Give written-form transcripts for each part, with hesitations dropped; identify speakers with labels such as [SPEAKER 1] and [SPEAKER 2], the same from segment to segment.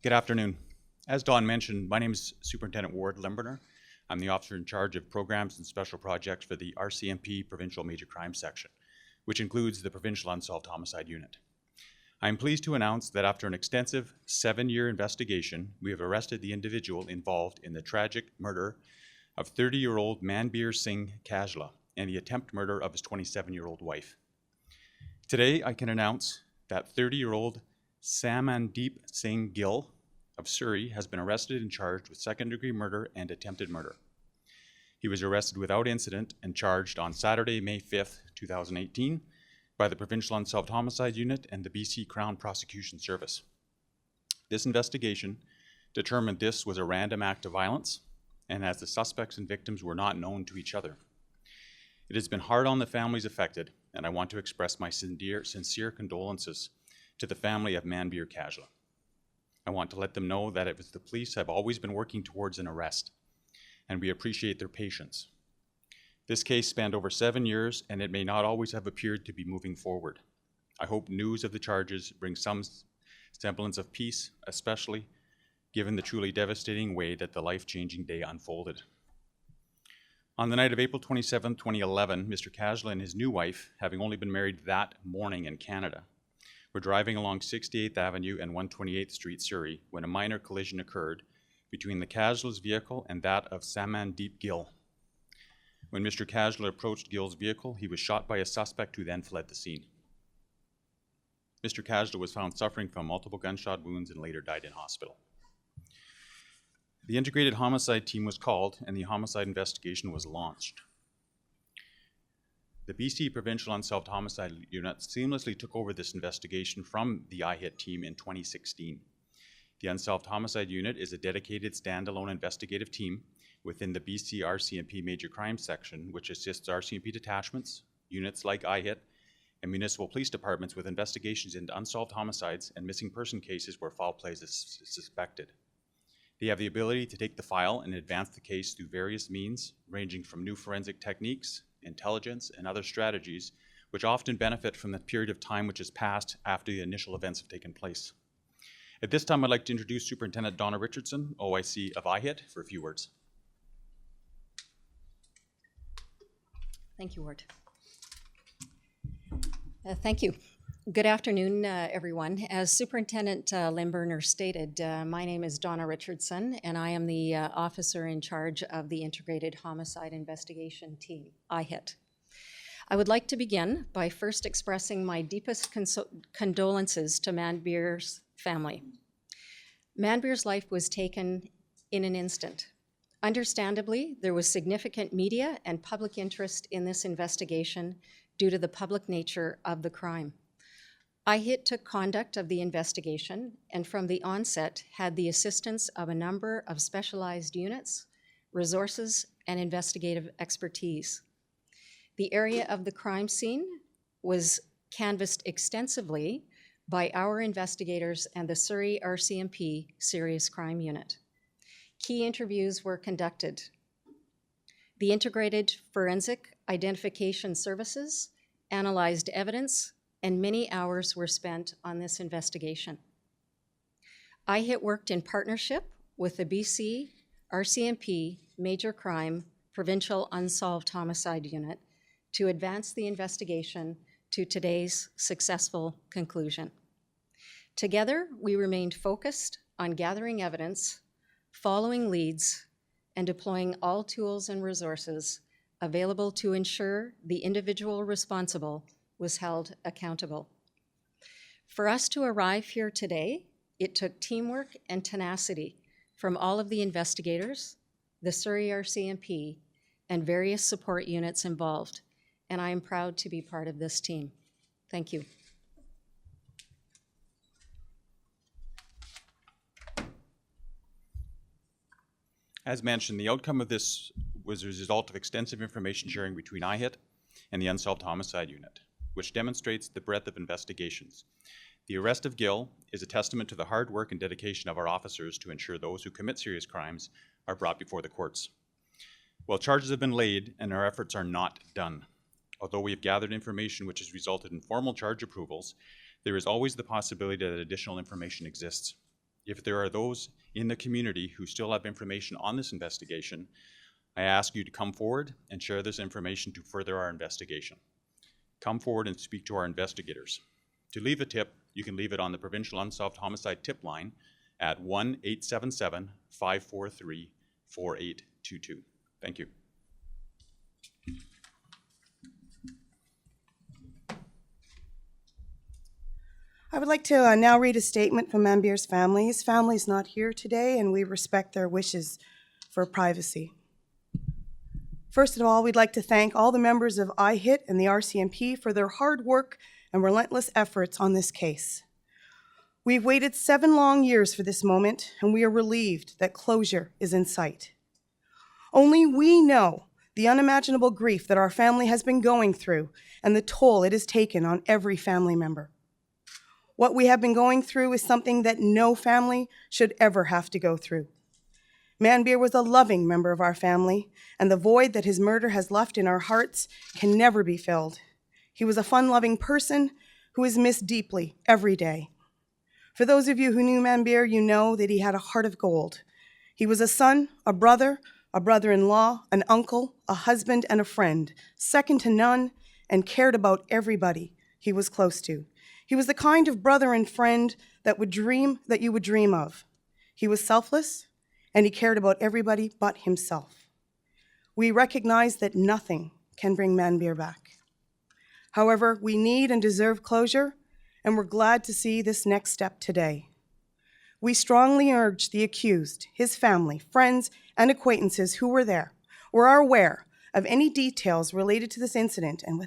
[SPEAKER 1] Good afternoon. As Don mentioned, my name is Superintendent Ward Limberner. I'm the officer in charge of programs and special projects for the RCMP Provincial Major Crime Section, which includes the Provincial Unsolved Homicide Unit. I am pleased to announce that after an extensive 7-year investigation, we have arrested the individual involved in the tragic murder of 30-year-old Manbir Kajla and the attempt murder of his 27-year-old wife. Today, I can announce that 30-year-old Samandeep Singh Gill of Surrey has been arrested and charged with second-degree murder and attempted murder. He was arrested without incident and charged on Saturday, May 5th, 2018, by the Provincial Unsolved Homicide Unit and the BC Crown Prosecution Service. This investigation determined this was a random act of violence, and as the suspects and victims were not known to each other. It has been hard on the families affected, and I want to express my sincere condolences to the family of Manbir Kajla. I want to let them know that the police have always been working towards an arrest, and we appreciate their patience. This case spanned over 7 years, and it may not always have appeared to be moving forward. I hope news of the charges brings some semblance of peace, especially given the truly devastating way that the life-changing day unfolded. On the night of April 27, 2011, Mr. Kajla and his new wife, having only been married that morning in Canada, were driving along 68th Avenue and 128th Street, Surrey, when a minor collision occurred between the Kajla's vehicle and that of Samandeep Gill. When Mr. Kajla approached Gill's vehicle, he was shot by a suspect who then fled the scene. Mr. Kajla was found suffering from multiple gunshot wounds and later died in hospital. The integrated homicide team was called and the homicide investigation was launched. The BC Provincial Unsolved Homicide Unit seamlessly took over this investigation from the IHIT team in 2016. The Unsolved Homicide Unit is a dedicated standalone investigative team within the BC RCMP Major Crime Section, which assists RCMP detachments, units like IHIT, and municipal police departments with investigations into unsolved homicides and missing person cases where foul play is suspected. They have the ability to take the file and advance the case through various means, ranging from new forensic techniques, intelligence, and other strategies, which often benefit from the period of time which has passed after the initial events have taken place. At this time, I'd like to introduce Superintendent Donna Richardson, OIC of IHIT, for a few words.
[SPEAKER 2] Thank you, Ward. Thank you. Good afternoon, everyone. As Superintendent Limberner stated, my name is Donna Richardson, and I am the officer in charge of the Integrated Homicide Investigation Team, IHIT. I would like to begin by first expressing my deepest condolences to Manbir's family. Manbir's life was taken in an instant. Understandably, there was significant media and public interest in this investigation due to the public nature of the crime. IHIT took conduct of the investigation and from the onset had the assistance of a number of specialized units, resources, and investigative expertise. The area of the crime scene was canvassed extensively by our investigators and the Surrey RCMP Serious Crime Unit. Key interviews were conducted. The Integrated Forensic Identification Services analyzed evidence, and many hours were spent on this investigation. IHIT worked in partnership with the BC RCMP Major Crime Provincial Unsolved Homicide Unit to advance the investigation to today's successful conclusion. Together, we remained focused on gathering evidence, following leads, and deploying all tools and resources available to ensure the individual responsible was held accountable. For us to arrive here today, it took teamwork and tenacity from all of the investigators, the Surrey RCMP, and various support units involved, and I am proud to be part of this team. Thank you.
[SPEAKER 1] As mentioned, the outcome of this was a result of extensive information sharing between IHIT and the Unsolved Homicide Unit, which demonstrates the breadth of investigations. The arrest of Gill is a testament to the hard work and dedication of our officers to ensure those who commit serious crimes are brought before the courts. While charges have been laid and our efforts are not done, although we have gathered information which has resulted in formal charge approvals, there is always the possibility that additional information exists. if there are those in the community who still have information on this investigation, I ask you to come forward and share this information to further our investigation. Come forward and speak to our investigators. To leave a tip, you can leave it on the Provincial Unsolved Homicide tip line at 1-877-543-4822. Thank you.
[SPEAKER 3] I would like to now read a statement from Manbir's family. His family is not here today, and we respect their wishes for privacy. First of all, we'd like to thank all the members of IHIT and the RCMP for their hard work and relentless efforts on this case. We've waited 7 long years for this moment, and we are relieved that closure is in sight. Only we know the unimaginable grief that our family has been going through and the toll it has taken on every family member. What we have been going through is something that no family should ever have to go through. Manbir was a loving member of our family, and the void that his murder has left in our hearts can never be filled. He was a fun-loving person who is missed deeply every day. For those of you who knew Manbir, you know that he had a heart of gold. He was a son, a brother-in-law, an uncle, a husband, and a friend, second to none, and cared about everybody he was close to. He was the kind of brother and friend that you would dream of. He was selfless, and he cared about everybody but himself. We recognize that nothing can bring Manbir back. However, we need and deserve closure, and we're glad to see this next step today. We strongly urge the accused, his family, friends, and acquaintances who were there or are aware of any details related to this incident and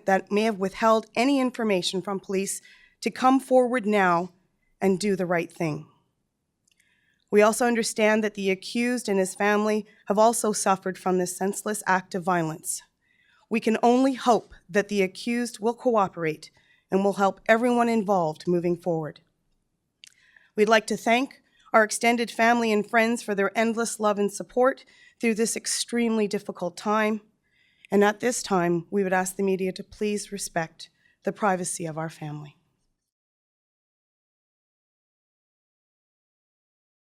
[SPEAKER 3] that may have withheld any information from police to come forward now and do the right thing. We also understand that the accused and his family have also suffered from this senseless act of violence. We can only hope that the accused will cooperate and will help everyone involved moving forward. We'd like to thank our extended family and friends for their endless love and support through this extremely difficult time. And at this time, we would ask the media to please respect the privacy of our family.